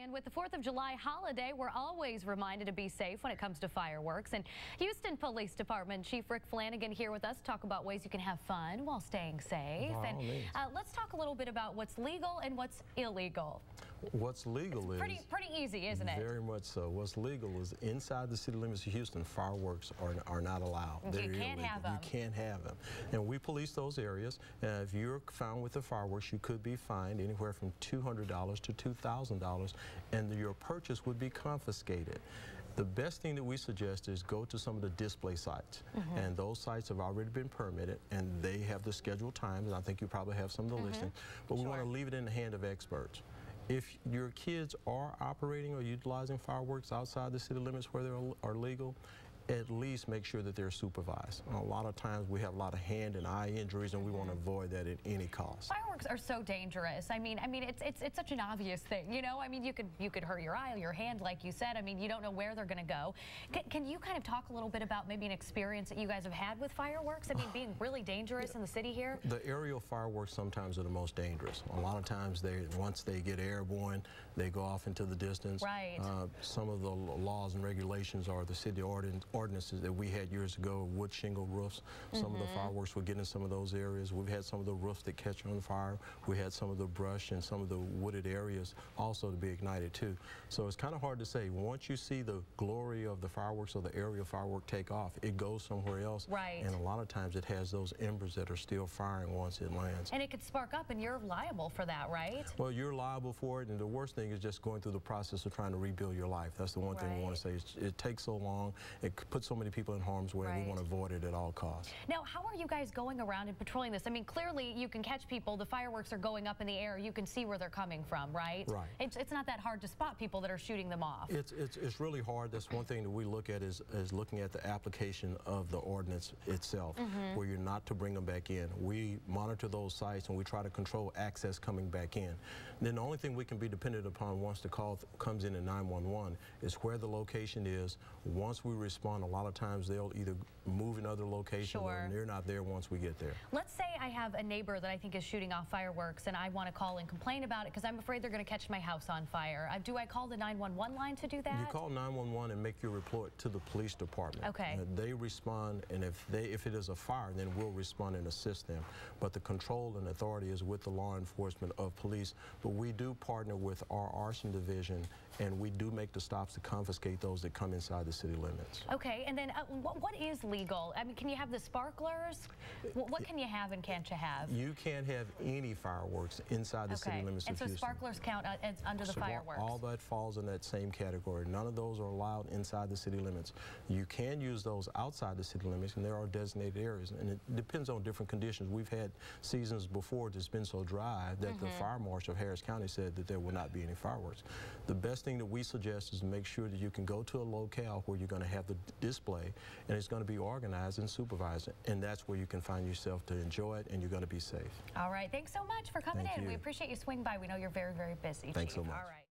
And with the 4th of July holiday, we're always reminded to be safe when it comes to fireworks. And Houston Police Department Chief Rick Flanagan here with us to talk about ways you can have fun while staying safe. And let's talk a little bit about what's legal and what's illegal. What's legal is pretty easy, isn't it? Very much so. What's legal is inside the city limits of Houston, fireworks are not allowed. You can't have them. You can't have them. And we police those areas. If you're found with the fireworks, you could be fined anywhere from $200 to $2,000, and your purchase would be confiscated. The best thing that we suggest is go to some of the display sites, and those sites have already been permitted, and they have the scheduled times, and I think you probably have some of the listing, but we want to leave it in the hand of experts. If your kids are operating or utilizing fireworks outside the city limits where they are legal, at least make sure that they're supervised. A lot of times we have a lot of hand and eye injuries, and we want to avoid that at any cost. Fireworks are so dangerous. I mean, it's such an obvious thing, you know. I mean, you could hurt your eye or your hand, like you said. I mean, you don't know where they're going to go. Can you kind of talk a little bit about maybe an experience that you guys have had with fireworks? I mean, being really dangerous in the city here. The aerial fireworks sometimes are the most dangerous. A lot of times, once they get airborne, they go off into the distance. Right. Some of the laws and regulations are the city ordinances that we had years ago, wood shingle roofs. Some of the fireworks will get in some of those areas. We've had some of the roofs that catch on fire. We had some of the brush and some of the wooded areas also to be ignited too. So it's kind of hard to say. Once you see the glory of the fireworks or the aerial firework take off, it goes somewhere else. Right. And a lot of times it has those embers that are still firing once it lands. And it could spark up, and you're liable for that, right? Well, you're liable for it, and the worst thing is just going through the process of trying to rebuild your life. That's the one thing we want to say. It takes so long. It puts so many people in harm's way. We want to avoid it at all costs. Now, how are you guys going around and patrolling this? I mean, clearly you can catch people. The fireworks are going up in the air. You can see where they're coming from, right? Right. It's not that hard to spot people that are shooting them off. It's really hard. That's one thing that we look at is looking at the application of the ordinance itself, where you're not to bring them back in. We monitor those sites, and we try to control access coming back in. Then the only thing we can be dependent upon once the call comes in at 911 is where the location is. Once we respond, a lot of times they'll either move in other locations or they're not there once we get there. Let's say I have a neighbor that I think is shooting off fireworks, and I want to call and complain about it because I'm afraid they're going to catch my house on fire. Do I call the 911 line to do that? You call 911 and make your report to the police department. Okay. They respond, and if it is a fire, then we'll respond and assist them. But the control and authority is with the law enforcement of police. But we do partner with our arson division, and we do make the stops to confiscate those that come inside the city limits. Okay, and then what is legal? I mean, can you have the sparklers? What can you have and can't you have? You can't have any fireworks inside the city limits of Houston. And so sparklers count as under the fireworks? All that falls in that same category. None of those are allowed inside the city limits. You can use those outside the city limits, and there are designated areas, and it depends on different conditions. We've had seasons before that's been so dry that the fire marshal of Harris County said that there will not be any fireworks. The best thing that we suggest is to make sure that you can go to a locale where you're going to have the display, and it's going to be organized and supervised, and that's where you can find yourself to enjoy it, and you're going to be safe. All right, thanks so much for coming in. We appreciate you swinging by. We know you're very, very busy. Thanks so much. All right.